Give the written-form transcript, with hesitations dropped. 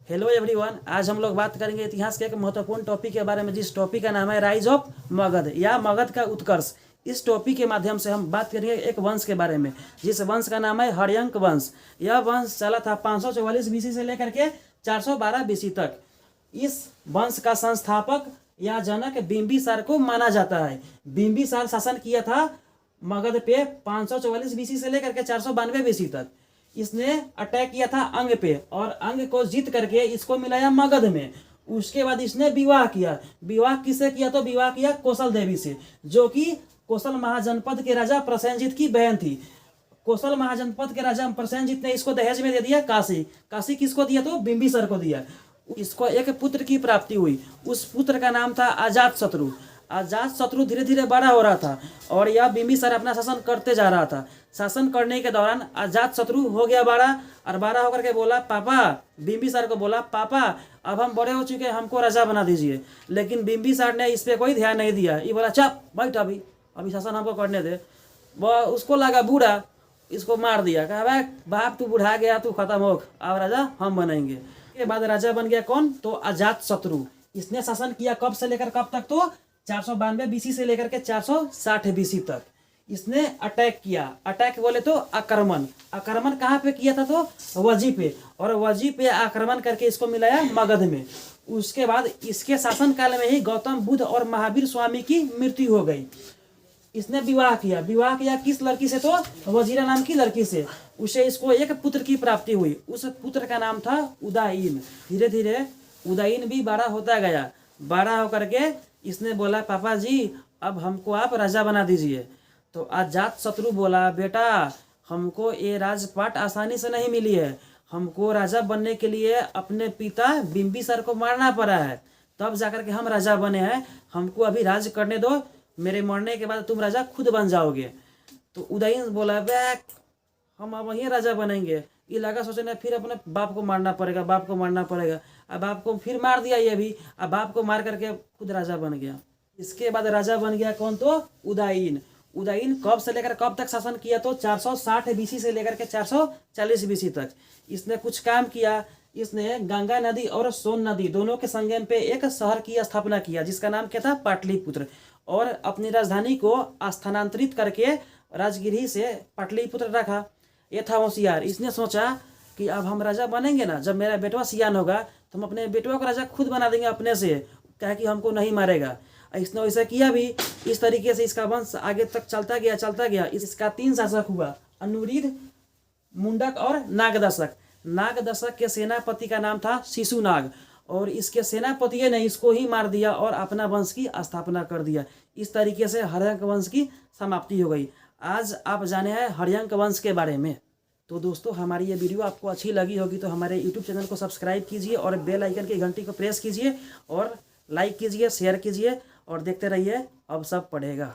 Hello everyone, आज हम लोग बात करेंगे इतिहास के एक महत्वपूर्ण टॉपिक के बारे में, जिस टॉपिक का नाम है राइज ऑफ मगध या मगध का उत्कर्ष। इस टॉपिक के माध्यम से हम बात करेंगे एक वंश के बारे में, जिस वंश का नाम है हर्यंक वंश। यह वंश चला था 544 बीसी से लेकर के 412 बीसी तक। इस वंश का संस्थापक या जनक बिंबिसार को माना जाता है। बिंबिसार शासन किया था मगध पे 544 बीसी से लेकर के 492 बीसी तक। इसने अटैक किया था अंग पे और अंग को जीत करके इसको मिलाया मगध में। उसके बाद इसने विवाह किया। विवाह किससे किया? तो विवाह किया कौशल देवी से, जो कि कौशल महाजनपद के राजा प्रसेनजीत की बहन थी। कौशल महाजनपद के राजा प्रसेनजीत ने इसको दहेज में दे दिया काशी। काशी किसको दिया? तो बिंबिसार को दिया। इसको एक पुत्र की प्राप्ति हुई। उस पुत्र का नाम था अजातशत्रु। अजातशत्रु धीरे धीरे बड़ा हो रहा था और यह बिंबिसार अपना शासन करते जा रहा था। शासन करने के दौरान अजातशत्रु हो गया बड़ा, और बड़ा होकर के बोला पापा, बिंबिसार को बोला पापा अब हम बड़े हो चुके हैं, हमको राजा बना दीजिए। लेकिन बिंबिसार ने इस पर कोई ध्यान नहीं दिया। ये बोला चुप बैठ, अभी शासन हमको करने दे। वह उसको लगा बूढ़ा, इसको मार दिया। कहा बाप तू बुढ़ा गया, तू खत्म हो, अब राजा हम बनेंगे। के बाद राजा बन गया कौन? तो अजातशत्रु। इसने शासन किया कब से लेकर कब तक? तो 492 बीसी से लेकर के 460 बीसी तक। इसने अटैक किया। अटैक बोले तो आक्रमण। आक्रमण कहाँ पे किया था? तो वजी पे। और वजी पे आक्रमण करके इसको मिलाया मगध में। उसके बाद इसके शासन काल में ही गौतम बुद्ध और महावीर स्वामी की मृत्यु हो गई। इसने विवाह किया। विवाह किया किस लड़की से? तो वजीरा नाम की लड़की से। उसे इसको एक पुत्र की प्राप्ति हुई। उस पुत्र का नाम था उदयीन। धीरे धीरे उदयीन भी बड़ा होता गया। बड़ा होकर के इसने बोला पापा जी अब हमको आप राजा बना दीजिए। तो अजातशत्रु बोला बेटा हमको ये राजपाट आसानी से नहीं मिली है, हमको राजा बनने के लिए अपने पिता बिंबिसार को मारना पड़ा है, तब जाकर के हम राजा बने हैं। हमको अभी राज करने दो, मेरे मरने के बाद तुम राजा खुद बन जाओगे। तो उदयीन बोला बैक हम अब वहीं राजा बनेंगे। ये लगा सोचने फिर अपने बाप को मारना पड़ेगा, बाप को मारना पड़ेगा। अब बाप को फिर मार दिया ये भी। अब बाप को मार करके खुद राजा बन गया। इसके बाद राजा बन गया कौन? तो उदयीन। उदयीन कब से लेकर कब तक शासन किया? तो 460 बीसी से लेकर के 440 बीसी तक। इसने कुछ काम किया। इसने गंगा नदी और सोन नदी दोनों के संगम पे एक शहर की स्थापना किया, जिसका नाम क्या था? पाटलिपुत्र। और अपनी राजधानी को स्थानांतरित करके राजगिरी से पाटलिपुत्र रखा। ये था होशियार। इसने सोचा कि अब हम राजा बनेंगे ना, जब मेरा बेटवा सियान होगा तो हम अपने बेटवा को राजा खुद बना देंगे अपने से, क्या कि हमको नहीं मारेगा। इसने वैसा किया भी। इस तरीके से इसका वंश आगे तक चलता गया। इसका 3 शासक हुआ, अनुरीद, मुंडक और नागदशक। नागदशक के सेनापति का नाम था शिशुनाग, और इसके सेनापति ने इसको ही मार दिया और अपना वंश की स्थापना कर दिया। इस तरीके से हर्यंक वंश की समाप्ति हो गई। आज आप जाने हैं हर्यंक वंश के बारे में। तो दोस्तों हमारी ये वीडियो आपको अच्छी लगी होगी तो हमारे यूट्यूब चैनल को सब्सक्राइब कीजिए और बेल आइकन की घंटी को प्रेस कीजिए और लाइक कीजिए, शेयर कीजिए और देखते रहिए अब सब पढ़ेगा।